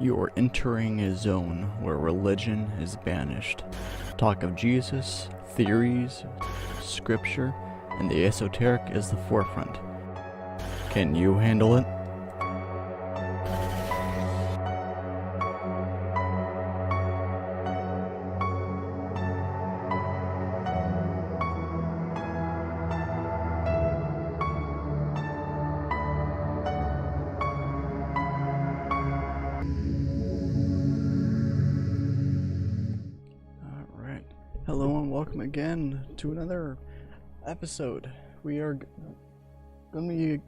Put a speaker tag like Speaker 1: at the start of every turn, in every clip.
Speaker 1: You are entering a zone where religion is banished. Talk of Jesus, theories, scripture, and the esoteric is the forefront. Can you handle it? Hello and welcome again to another episode. We are going to be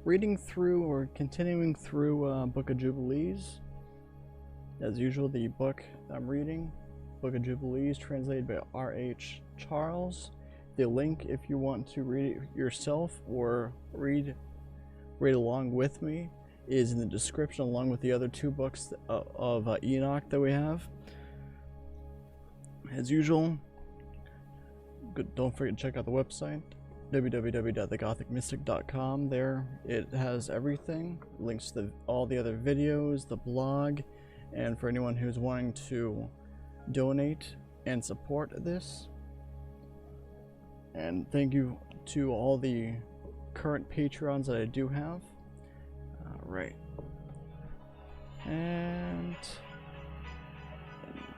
Speaker 1: reading through or continuing through Book of Jubilees. As usual, the book I'm reading, Book of Jubilees, translated by R.H. Charles. The link, if you want to read it yourself or read along with me, is in the description, along with the other two books of Enoch that we have. As usual, don't forget to check out the website, www.thegothicmystic.com. There it has everything, links to all the other videos, the blog, and for anyone who's wanting to donate and support this. And thank you to all the current Patreons that I do have. Alright. And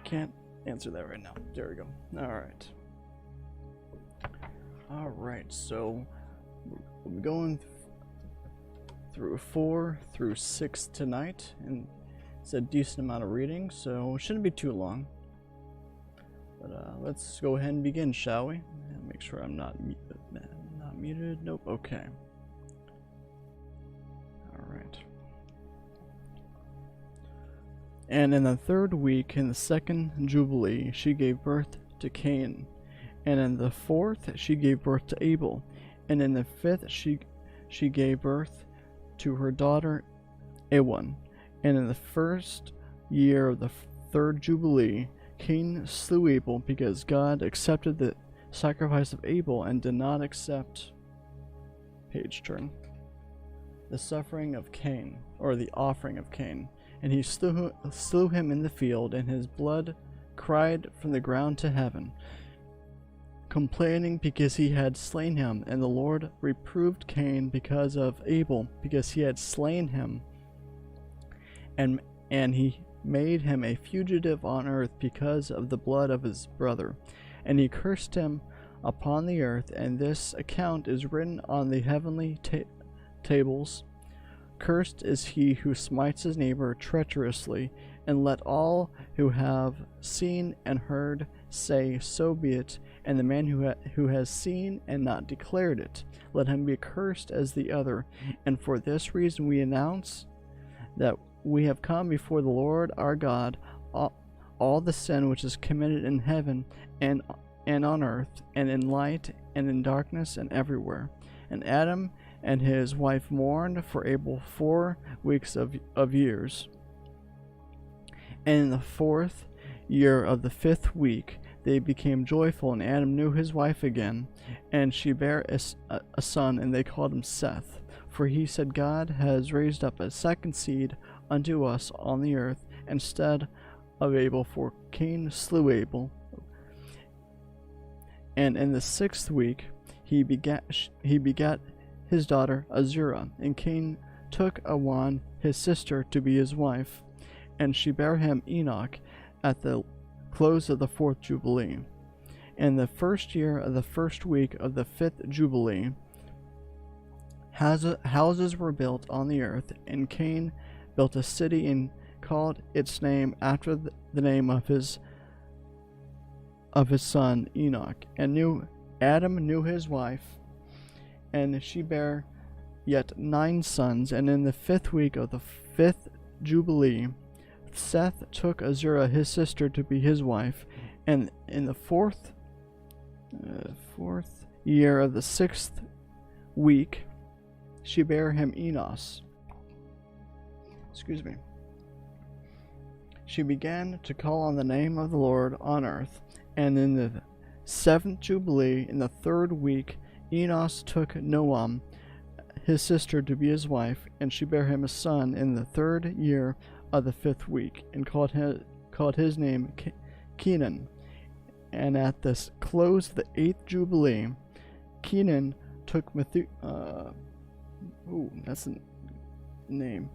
Speaker 1: can't answer that right now. There we go. Alright, so we're going through 4 through 6 tonight, and it's a decent amount of reading, so it shouldn't be too long. But let's go ahead and begin, shall we? And make sure I'm not muted. Nope. Okay. Alright. And in the third week, in the second Jubilee, she gave birth to Cain. And in the fourth, she gave birth to Abel. And in the fifth, she gave birth to her daughter Ewan. And in the first year of the third Jubilee, Cain slew Abel, because God accepted the sacrifice of Abel and did not accept, page turn, the suffering of Cain, or the offering of Cain. And he slew him in the field, and his blood cried from the ground to heaven, complaining because he had slain him. And the Lord reproved Cain because of Abel, because he had slain him, and he made him a fugitive on earth because of the blood of his brother. And he cursed him upon the earth, and this account is written on the heavenly tables. Cursed is he who smites his neighbor treacherously, and let all who have seen and heard say, so be it. And the man who has seen and not declared it, let him be accursed as the other. And for this reason we announce that we have come before the Lord our God, all the sin which is committed in heaven and on earth, and in light and in darkness and everywhere. And Adam and his wife mourned for Abel 4 weeks of years. And in the fourth year of the fifth week they became joyful, and Adam knew his wife again, and she bare a son, and they called him Seth. For he said, God has raised up a second seed unto us on the earth instead of Abel, for Cain slew Abel. And in the sixth week he begat his daughter Azurah, and Cain took Ewan his sister to be his wife, and she bare him Enoch at the close of the fourth Jubilee. In the first year of the first week of the fifth Jubilee, houses were built on the earth, and Cain built a city and called its name after the name of his son Enoch. And Adam knew his wife, and she bare yet 9 sons. And in the fifth week of the fifth Jubilee, Seth took Azurah his sister to be his wife. And in the fourth year of the sixth week, she bare him Enos. She began to call on the name of the Lord on earth. And in the seventh Jubilee, in the third week, Enos took Noam his sister to be his wife, and she bare him a son in the third year of the 5th week, and called his name Kenan. And at the close of the 8th Jubilee, Kenan took that's a name,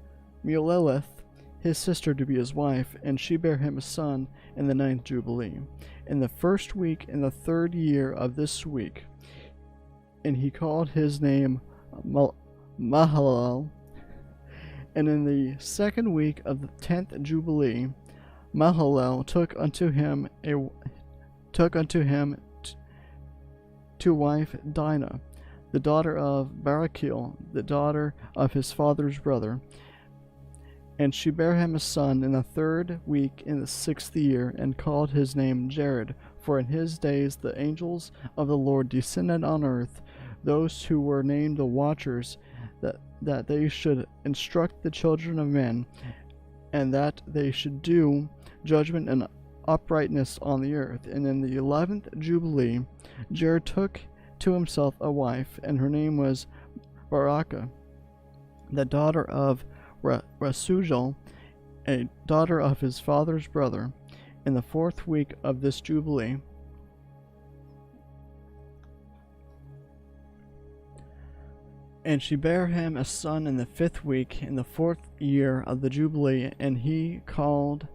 Speaker 1: Mulelith, his sister, to be his wife, and she bare him a son in the 9th Jubilee, in the 1st week, in the 3rd year of this week. And he called his name Mahalalel. And in the 2nd week of the 10th Jubilee, Mahalalel took unto him to wife Dinah, the daughter of Barachil, the daughter of his father's brother. And she bare him a son in the 3rd week in the 6th year, and called his name Jared. For in his days the angels of the Lord descended on earth, those who were named the watchers, that they should instruct the children of men, and that they should do judgment and uprightness on the earth. And in the 11th Jubilee, Jared took to himself a wife, and her name was Barakah, the daughter of Rasujal, a daughter of his father's brother, in the 4th week of this Jubilee. And she bare him a son in the 5th week, in the 4th year of the Jubilee, and he called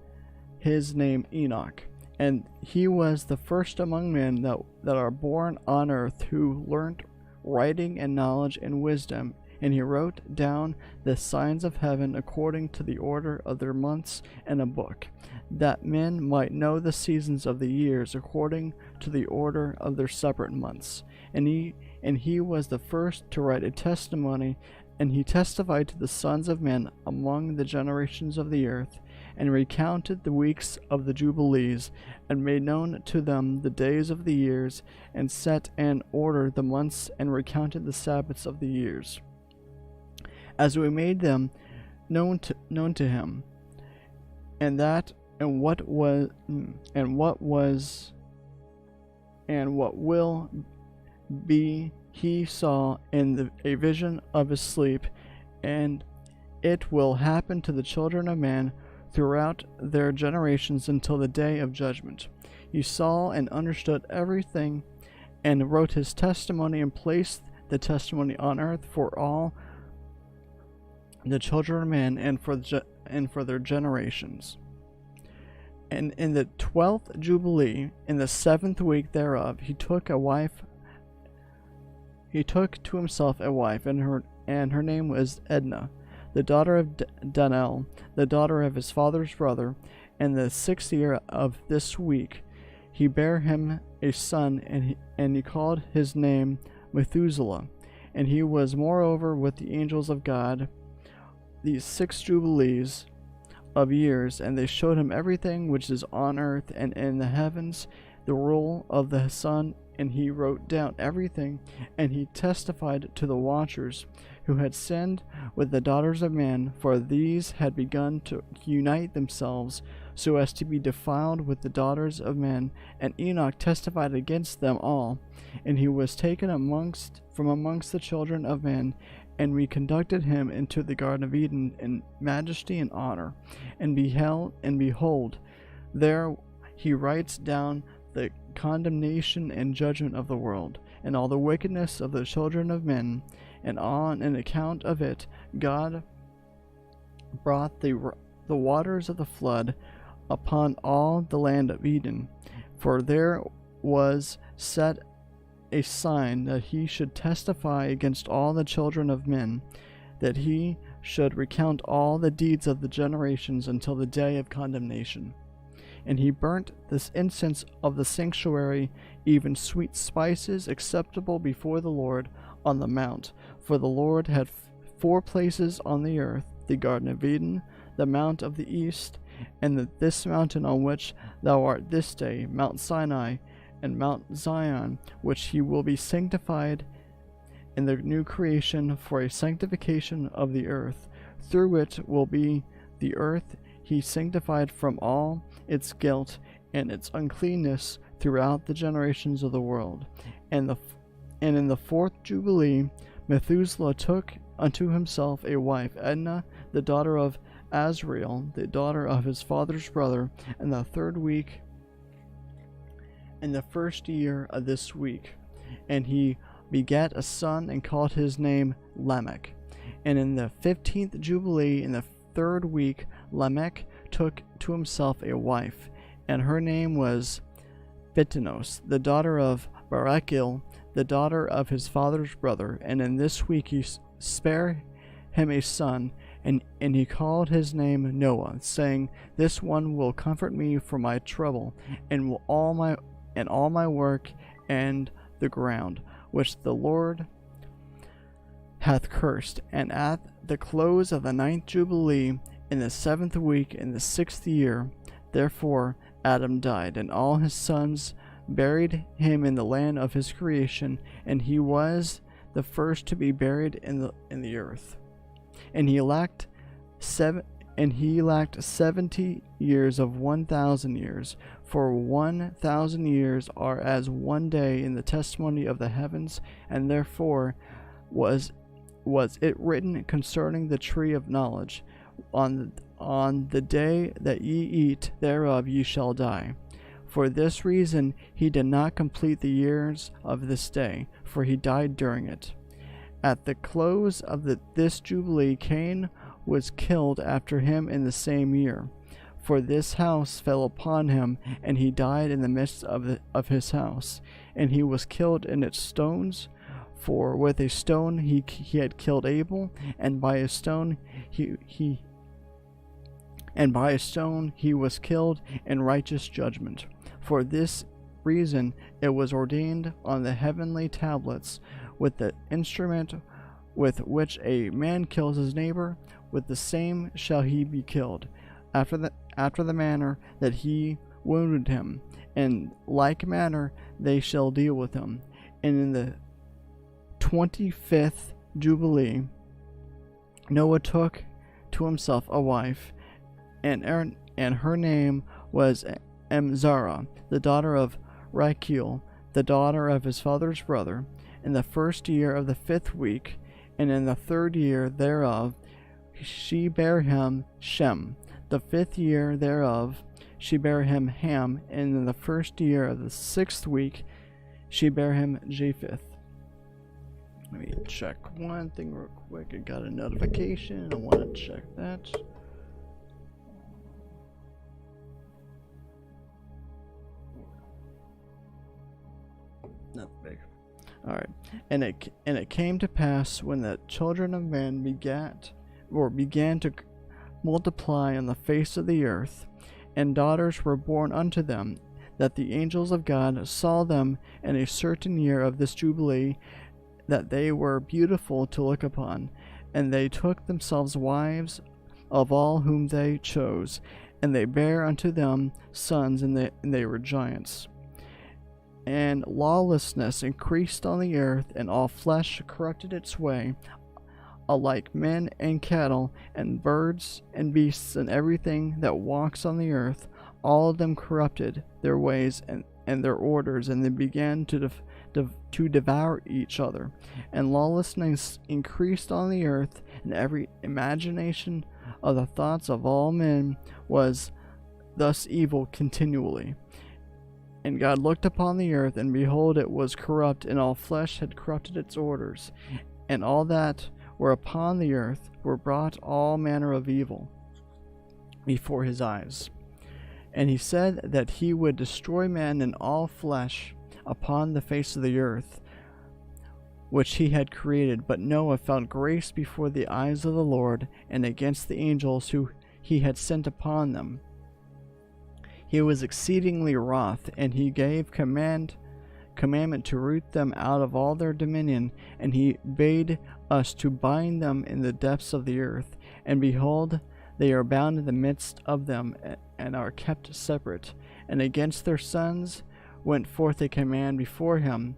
Speaker 1: his name Enoch. And he was the first among men that are born on earth, who learnt writing and knowledge and wisdom. And he wrote down the signs of heaven according to the order of their months in a book, that men might know the seasons of the years according to the order of their separate months. And he was the first to write a testimony, and he testified to the sons of men among the generations of the earth, and recounted the weeks of the Jubilees, and made known to them the days of the years, and set in order the months, and recounted the Sabbaths of the years, as we made them known to him. And what will be he saw in a vision of his sleep, and it will happen to the children of men throughout their generations until the day of judgment. He saw and understood everything, and wrote his testimony, and placed the testimony on earth for all the children of men, and for their generations. And in the 12th Jubilee, in the 7th week thereof, he took to himself a wife, and her name was Edna, the daughter of Danel, the daughter of his father's brother. And the 6th year of this week, he bare him a son, and he called his name Methuselah. And he was moreover with the angels of God these 6 Jubilees of years, and they showed him everything which is on earth and in the heavens, the rule of the sun. And he wrote down everything, and he testified to the watchers who had sinned with the daughters of men, for these had begun to unite themselves so as to be defiled with the daughters of men. And Enoch testified against them all, and he was taken from amongst the children of men, and we conducted him into the Garden of Eden in majesty and honor. And behold, there he writes down the condemnation and judgment of the world, and all the wickedness of the children of men. And on an account of it, God brought the waters of the flood upon all the land of Eden. For there was set a sign, that he should testify against all the children of men, that he should recount all the deeds of the generations until the day of condemnation. And he burnt this incense of the sanctuary, even sweet spices acceptable before the Lord on the mount. For the Lord had 4 places on the earth, the Garden of Eden, the Mount of the East, and this mountain on which thou art this day, Mount Sinai, and Mount Zion, which he will be sanctified in the new creation for a sanctification of the earth, through which will be the earth he sanctified from all its guilt and its uncleanness throughout the generations of the world. And in the 4th Jubilee, Methuselah took unto himself a wife, Edna, the daughter of Azrael, the daughter of his father's brother, in the 3rd week, in the 1st year of this week. And he begat a son, and called his name Lamech. And in the 15th Jubilee, in the 3rd week, Lamech took to himself a wife, and her name was Bittinos, the daughter of Barachil, the daughter of his father's brother. And in this week he spared him a son, and he called his name Noah, saying, This one will comfort me for my trouble, and will all my work and the ground, which the Lord hath cursed. And at the close of the 9th Jubilee, in the 7th week, in the 6th year, therefore Adam died, and all his sons buried him in the land of his creation, and he was the first to be buried in the earth. And he lacked 70 years of 1,000 years, for 1,000 years are as one day in the testimony of the heavens, and therefore was it written concerning the tree of knowledge, on the day that ye eat thereof ye shall die. For this reason he did not complete the years of this day, for he died during it. At the close of this Jubilee, Cain was killed after him in the same year. For this house fell upon him, and he died in the midst of his house. And he was killed in its stones, for with a stone he had killed Abel, and by a stone he was killed in righteous judgment. For this reason it was ordained on the heavenly tablets, with the instrument with which a man kills his neighbor, with the same shall he be killed, after the manner that he wounded him. In like manner they shall deal with him. And in the 25th Jubilee, Noah took to himself a wife, and her name was Zara, the daughter of Rachel, the daughter of his father's brother, in the 1st year of the 5th week, and in the 3rd year thereof she bare him Shem. The 5th year thereof she bare him Ham, and in the 1st year of the 6th week she bare him Japheth. Let me check one thing real quick. I got a notification. I want to check that. Not big. Alright. And it came to pass, when the children of men began to multiply on the face of the earth, and daughters were born unto them, that the angels of God saw them in a certain year of this Jubilee, that they were beautiful to look upon, and they took themselves wives of all whom they chose, and they bare unto them sons, and they were giants. And lawlessness increased on the earth, and all flesh corrupted its way, alike men and cattle, and birds and beasts, and everything that walks on the earth, all of them corrupted their ways and their orders, and they began to devour each other. And lawlessness increased on the earth, and every imagination of the thoughts of all men was thus evil continually. And God looked upon the earth, and behold, it was corrupt, and all flesh had corrupted its orders, and all that were upon the earth were brought all manner of evil before his eyes. And he said that he would destroy man and all flesh upon the face of the earth, which he had created. But Noah found grace before the eyes of the Lord, and against the angels who he had sent upon them. He was exceedingly wroth, and he gave commandment to root them out of all their dominion, and he bade us to bind them in the depths of the earth. And behold, they are bound in the midst of them, and are kept separate. And against their sons went forth a command before him,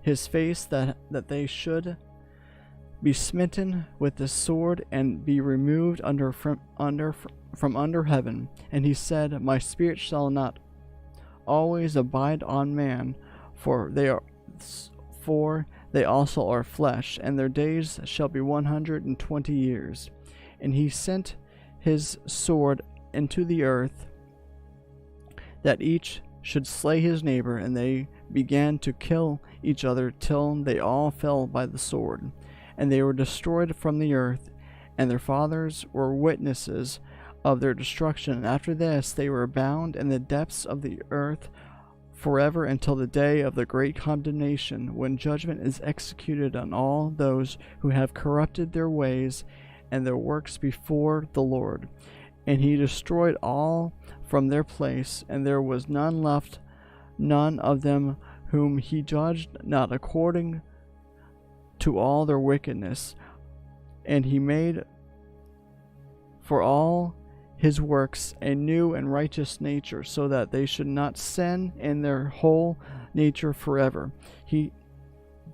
Speaker 1: his face, that they should be smitten with the sword, and be removed from under heaven. And he said, My spirit shall not always abide on man, for they also are flesh, and their days shall be 120 years. And he sent his sword into the earth, that each should slay his neighbor, and they began to kill each other till they all fell by the sword, and they were destroyed from the earth, and their fathers were witnesses of their destruction. And after this they were bound in the depths of the earth forever until the day of the great condemnation, when judgment is executed on all those who have corrupted their ways and their works before the Lord. And he destroyed all from their place, and there was none left, none of them whom he judged not according to all their wickedness. And he made for all his works a new and righteous nature, so that they should not sin in their whole nature forever.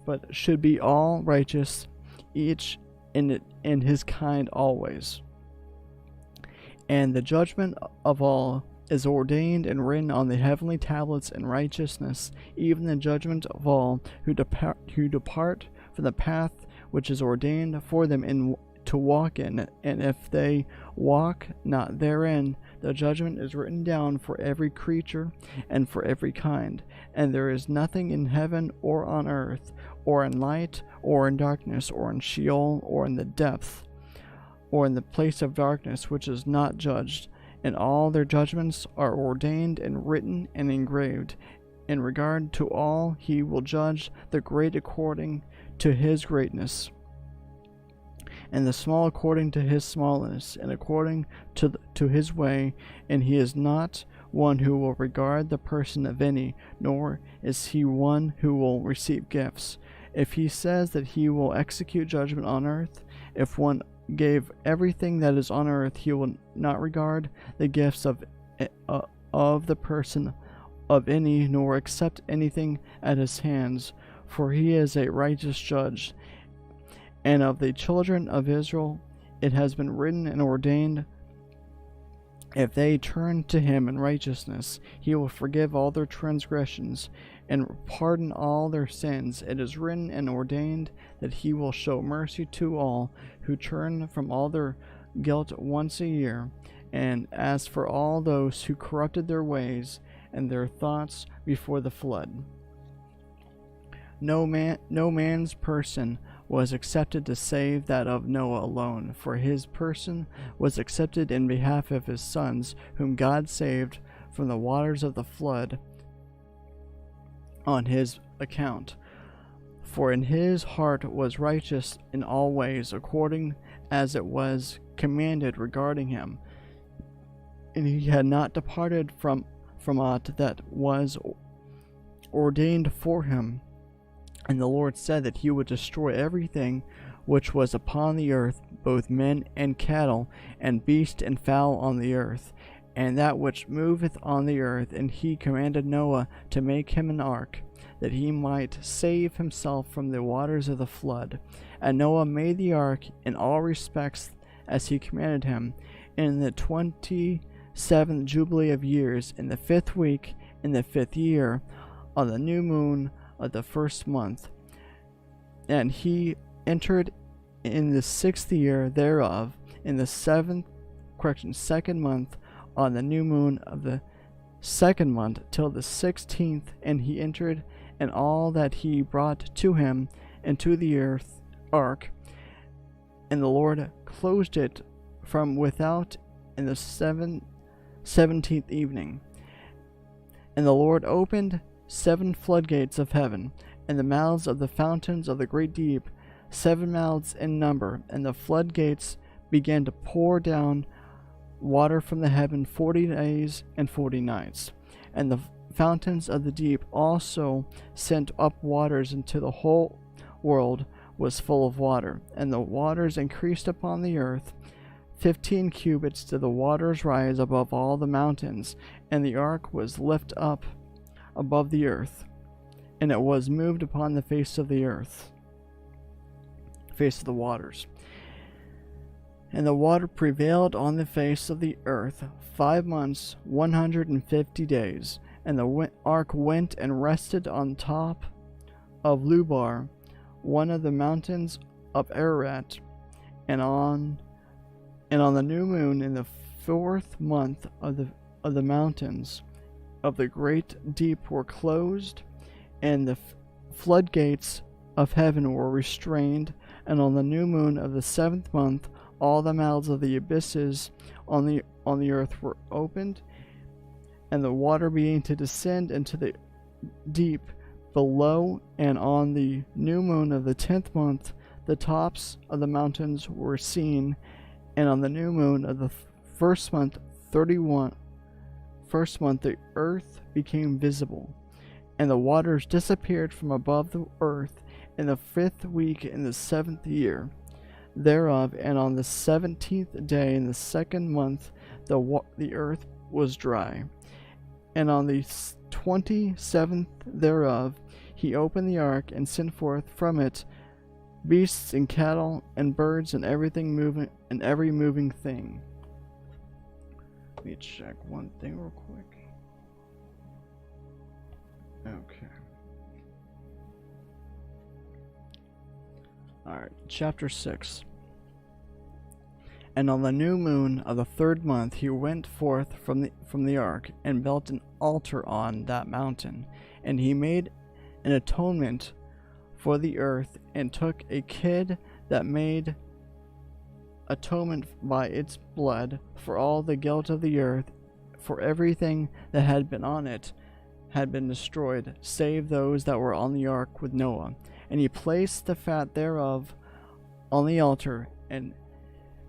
Speaker 1: But should be all righteous, each in his kind always. And the judgment of all is ordained and written on the heavenly tablets in righteousness, even the judgment of all who depart from the path which is ordained for them to walk in. And if they walk not therein, the judgment is written down for every creature and for every kind. And there is nothing in heaven or on earth, or in light, or in darkness, or in Sheol, or in the depth, or in the place of darkness, which is not judged. And all their judgments are ordained and written and engraved. In regard to all, he will judge the great according to his greatness, and the small according to his smallness, and according to his way. And he is not one who will regard the person of any, nor is he one who will receive gifts. If he says that he will execute judgment on earth, if one gave everything that is on earth, he will not regard the gifts of the person of any, nor accept anything at his hands, for he is a righteous judge. And of the children of Israel it has been written and ordained, if they turn to him in righteousness, he will forgive all their transgressions and pardon all their sins. It is written and ordained that he will show mercy to all who turn from all their guilt once a year. And as for all those who corrupted their ways and their thoughts before the flood, no man's person was accepted to save that of Noah alone, for his person was accepted in behalf of his sons, whom God saved from the waters of the flood on his account. For in his heart was righteous in all ways, according as it was commanded regarding him, and he had not departed from aught that was ordained for him. And the Lord said that he would destroy everything which was upon the earth, both men and cattle, and beast and fowl on the earth, and that which moveth on the earth. And he commanded Noah to make him an ark, that he might save himself from the waters of the flood. And Noah made the ark in all respects as he commanded him. In the 27th Jubilee of years, in the 5th week, in the 5th year, on the new moon of the 1st month. And he entered in the 6th year thereof, in the 2nd month, on the new moon of the 2nd month, till the 16th. And he entered, and all that he brought to him into the ark, and the Lord closed it from without in the 17th evening. And the Lord opened 7 floodgates of heaven, and the mouths of the fountains of the great deep, 7 mouths in number, and the floodgates began to pour down water from the heaven 40 days and 40 nights. And the fountains of the deep also sent up waters until the whole world was full of water. And the waters increased upon the earth 15 cubits did the waters rise above all the mountains. And the ark was lifted up above the earth, and it was moved upon the face of the earth, face of the waters. And the water prevailed on the face of the earth 5 months, 150 days. And the ark went and rested on top of Lubar, one of the mountains of Ararat, and And on the new moon in the 4th month of the mountains of the great deep were closed, and the floodgates of heaven were restrained. And on the new moon of the 7th month all the mouths of the abysses on the earth were opened, and the water began to descend into the deep below. And on the new moon of the 10th month the tops of the mountains were seen. And on the new moon of the first month the earth became visible, and the waters disappeared from above the earth in the 5th week in the 7th year thereof. And on the 17th day in the 2nd month the earth was dry. And on the 27th thereof he opened the ark, and sent forth from it beasts and cattle and birds and everything moving and every moving thing. Let me check one thing real quick. Okay. Alright, chapter 6. And on the new moon of the 3rd month he went forth from the ark, and built an altar on that mountain. And he made an atonement for the earth, and took a kid that made atonement by its blood for all the guilt of the earth, for everything that had been on it had been destroyed, save those that were on the ark with Noah. And he placed the fat thereof on the altar, and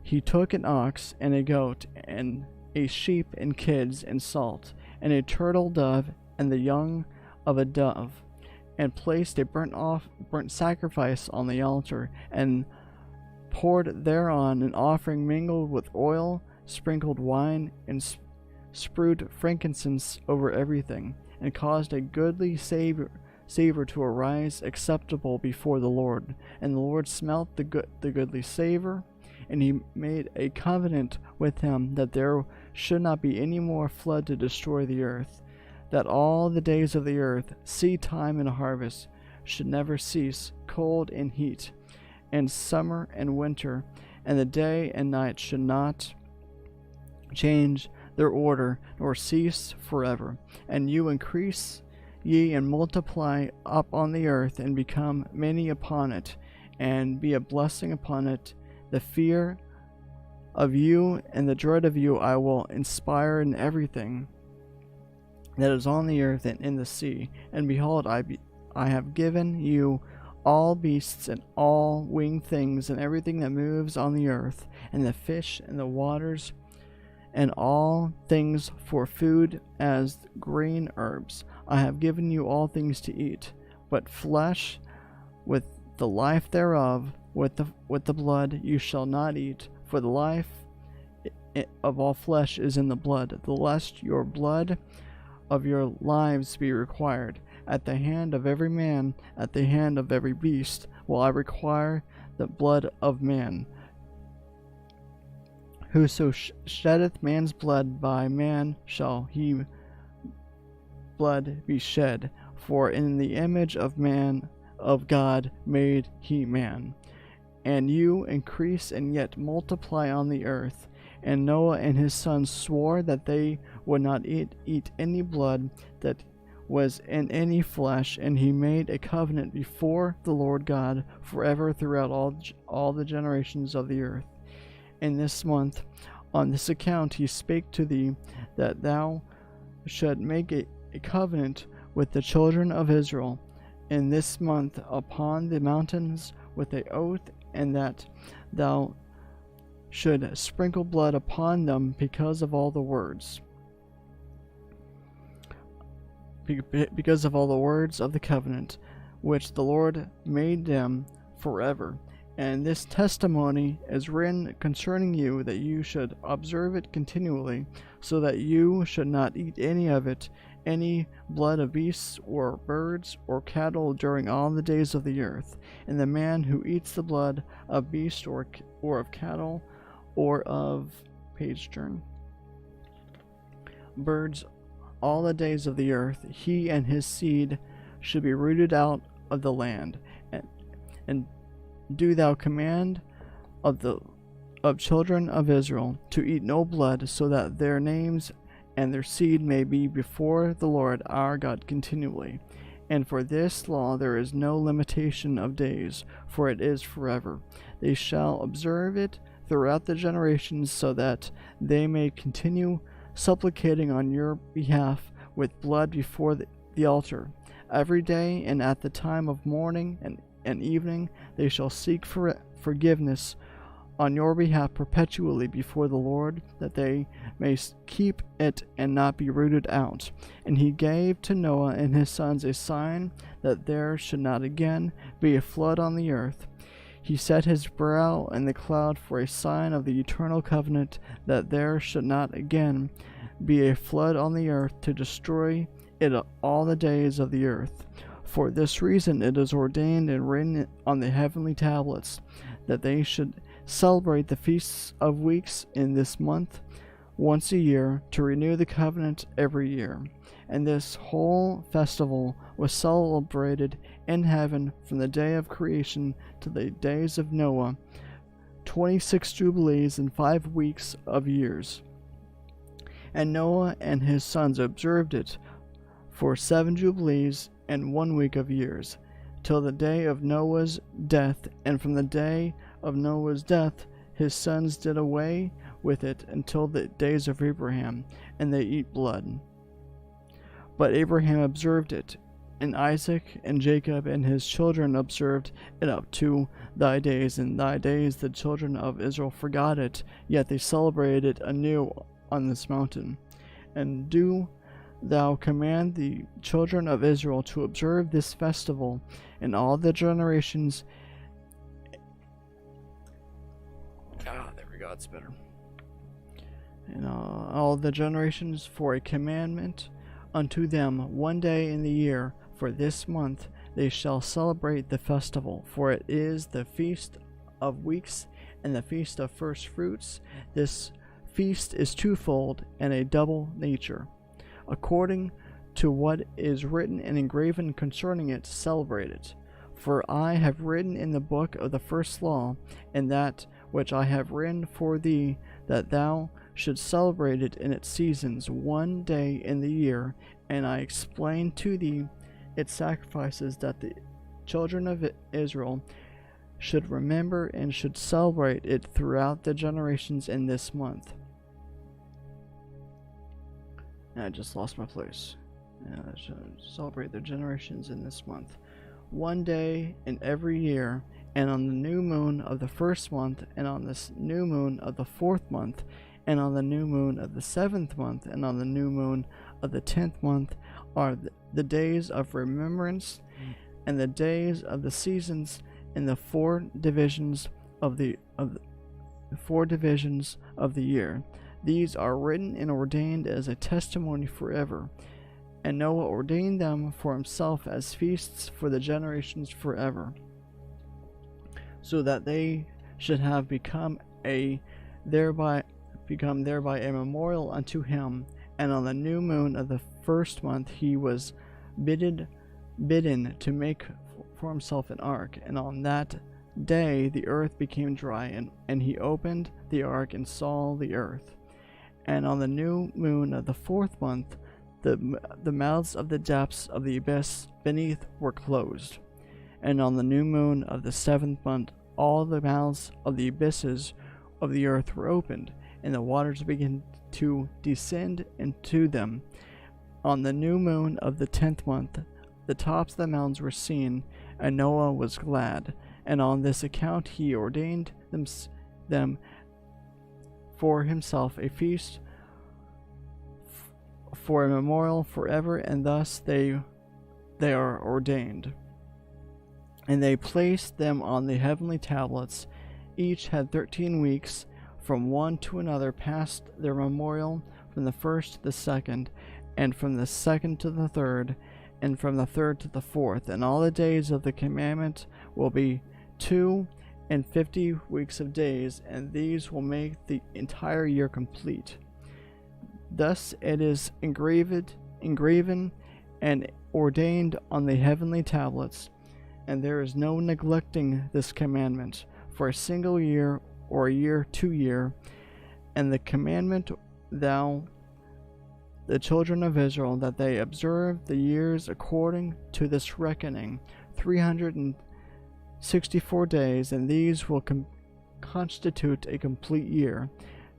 Speaker 1: he took an ox and a goat and a sheep and kids and salt and a turtle dove and the young of a dove, and placed a burnt sacrifice on the altar, and poured thereon an offering mingled with oil, sprinkled wine, and strewed frankincense over everything, and caused a goodly savor to arise acceptable before the Lord. And the Lord smelt the goodly savor, and he made a covenant with him that there should not be any more flood to destroy the earth, that all the days of the earth, seed time and harvest, should never cease, cold and heat, and summer and winter, and the day and night should not change their order, nor cease forever. And you increase ye and multiply up on the earth, and become many upon it, and be a blessing upon it. The fear of you and the dread of you I will inspire in everything that is on the earth and in the sea. And behold, I have given you all beasts and all winged things, and everything that moves on the earth, and the fish and the waters, and all things for food as green herbs. I have given you all things to eat, but flesh with the life thereof, with the blood you shall not eat, for the life of all flesh is in the blood, lest your blood of your lives be required. At the hand of every man, at the hand of every beast, will I require the blood of man. Whoso sheddeth man's blood, by man shall he blood be shed. For in the image of man, of God, made he man. And you increase and yet multiply on the earth. And Noah and his sons swore that they would not eat any blood that was in any flesh, and he made a covenant before the Lord God forever throughout all the generations of the earth. In this month, on this account, he spake to thee that thou should make a covenant with the children of Israel in this month upon the mountains with an oath, and that thou should sprinkle blood upon them because of all the words. Because of all the words of the covenant, which the Lord made them forever. And this testimony is written concerning you, that you should observe it continually, so that you should not eat any of it, any blood of beasts or birds or cattle during all the days of the earth. And the man who eats the blood of beast or of cattle or of birds all the days of the earth, he and his seed should be rooted out of the land. And do thou command of of children of Israel to eat no blood, so that their names and their seed may be before the Lord our God continually. And for this law there is no limitation of days, for it is forever. They shall observe it throughout the generations, so that they may continue supplicating on your behalf with blood before the altar. Every day and at the time of morning and evening they shall seek forgiveness on your behalf perpetually before the Lord, that they may keep it and not be rooted out. And he gave to Noah and his sons a sign that there should not again be a flood on the earth. He set his brow in the cloud for a sign of the eternal covenant, that there should not again be a flood on the earth to destroy it all the days of the earth. For this reason it is ordained and written on the heavenly tablets, that they should celebrate the feasts of weeks in this month once a year, to renew the covenant every year. And this whole festival was celebrated in heaven from the day of creation to the days of Noah, 26 jubilees and 5 weeks of years. And Noah and his sons observed it for 7 jubilees and 1 week of years, till the day of Noah's death. And from the day of Noah's death his sons did away with it until the days of Abraham, and they eat blood. But Abraham observed it, and Isaac and Jacob and his children observed it up to thy days. In thy days the children of Israel forgot it, yet they celebrated it anew on this mountain. And do thou command the children of Israel to observe this festival in all the generations. There we go, it's better. In all the generations, for a commandment unto them one day in the year. For this month they shall celebrate the festival, for it is the feast of weeks and the feast of first fruits. This feast is twofold and a double nature. According to what is written and engraven concerning it, celebrate it. For I have written in the book of the first law, and that which I have written for thee, that thou shouldst celebrate it in its seasons, one day in the year. And I explain to thee its sacrifices, that the children of Israel should remember and should celebrate it throughout the generations in this month. I just lost my place. Should celebrate their generations in this month, one day in every year, and on the new moon of the first month, and on this new moon of the 4th month, and on the new moon of the 7th month, and on the new moon of the 10th month, are the days of remembrance, and the days of the seasons in the 4 divisions of the 4 divisions of the year. These are written and ordained as a testimony forever. And Noah ordained them for himself as feasts for the generations forever, so that they should have become thereby a memorial unto him. And on the new moon of the 1st month he was bidden to make for himself an ark. And on that day the earth became dry, and he opened the ark and saw the earth. And on the new moon of the 4th month the mouths of the depths of the abyss beneath were closed. And on the new moon of the 7th month all the mouths of the abysses of the earth were opened, and the waters began to descend into them. On the new moon of the 10th month the tops of the mountains were seen, and Noah was glad. And on this account he ordained them for himself a feast for a memorial forever, and thus they are ordained. And they placed them on the heavenly tablets. Each had 13 weeks, from one to another past their memorial, from the 1st to the 2nd, and from the 2nd to the 3rd, and from the 3rd to the 4th. And all the days of the commandment will be 52 weeks of days, and these will make the entire year complete. Thus it is engraven and ordained on the heavenly tablets, and there is no neglecting this commandment. For a single year or a year to year. And the commandment thou the children of Israel, that they observe the years according to this reckoning, 364 days, and these will constitute a complete year.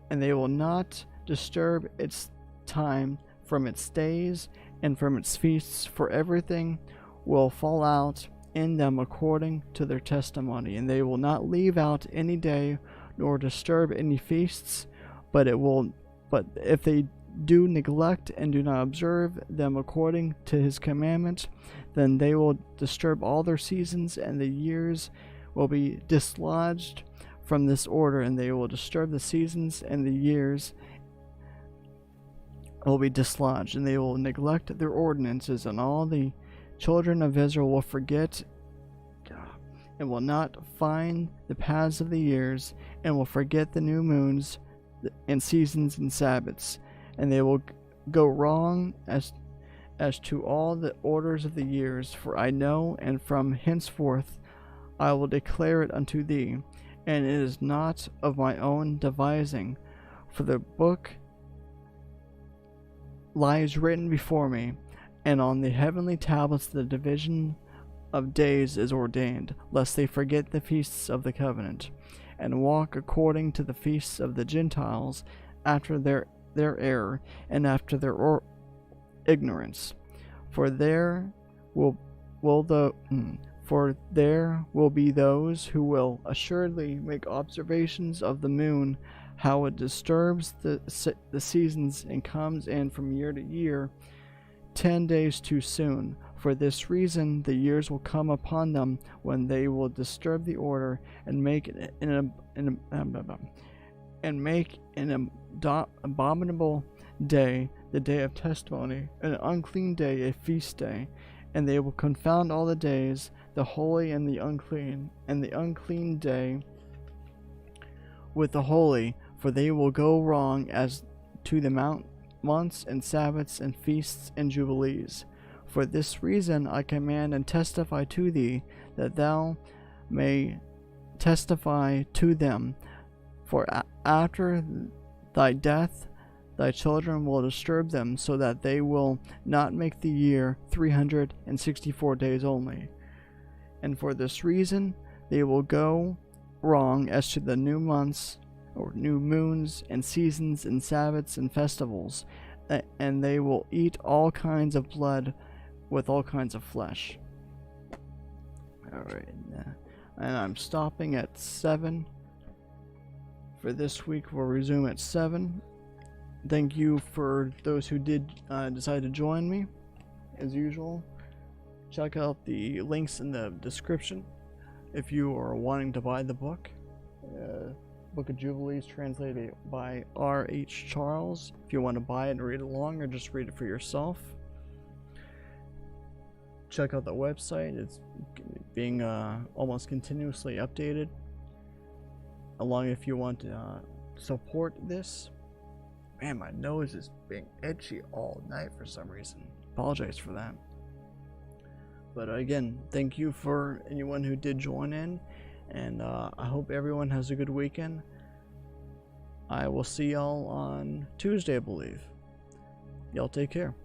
Speaker 1: And they will not disturb its time from its days and from its feasts, for everything will fall out in them according to their testimony. And they will not leave out any day, nor disturb any feasts, but if they do neglect and do not observe them according to his commandments, then they will disturb all their seasons, and the years will be dislodged from this order, and they will disturb the seasons, and the years will be dislodged, and they will neglect their ordinances, and all the children of Israel will forget and will not find the paths of the years, and will forget the new moons and seasons and Sabbaths, and they will go wrong as to all the orders of the years. For I know, and from henceforth I will declare it unto thee, and it is not of my own devising, for the book lies written before me, and on the heavenly tablets the division of days is ordained, lest they forget the feasts of the covenant, and walk according to the feasts of the Gentiles, after their error, and after their ignorance. For there will be those who will assuredly make observations of the moon, how it disturbs the seasons, and comes in from year to year 10 days too soon. For this reason the years will come upon them when they will disturb the order, and make an abominable day the day of testimony, an unclean day a feast day. And they will confound all the days, the holy and the unclean day with the holy, for they will go wrong as to the months and Sabbaths and feasts and jubilees. For this reason I command and testify to thee, that thou may testify to them. For after thy death thy children will disturb them, so that they will not make the year 364 days only. And for this reason they will go wrong as to the new months, or new moons, and seasons, and Sabbaths, and festivals, and they will eat all kinds of blood with all kinds of flesh. Alright, and I'm stopping at 7. For this week, we'll resume at 7. Thank you for those who did decide to join me. As usual, check out the links in the description if you are wanting to buy the book. Book of Jubilees, translated by R.H. Charles. If you want to buy it and read along, or just read it for yourself. Check out the website. It's being almost continuously updated. Along if you want to support this. Man, my nose is being itchy all night for some reason. Apologize for that. But again, thank you for anyone who did join in, and I hope everyone has a good weekend. I will see y'all on Tuesday, I believe. Y'all take care.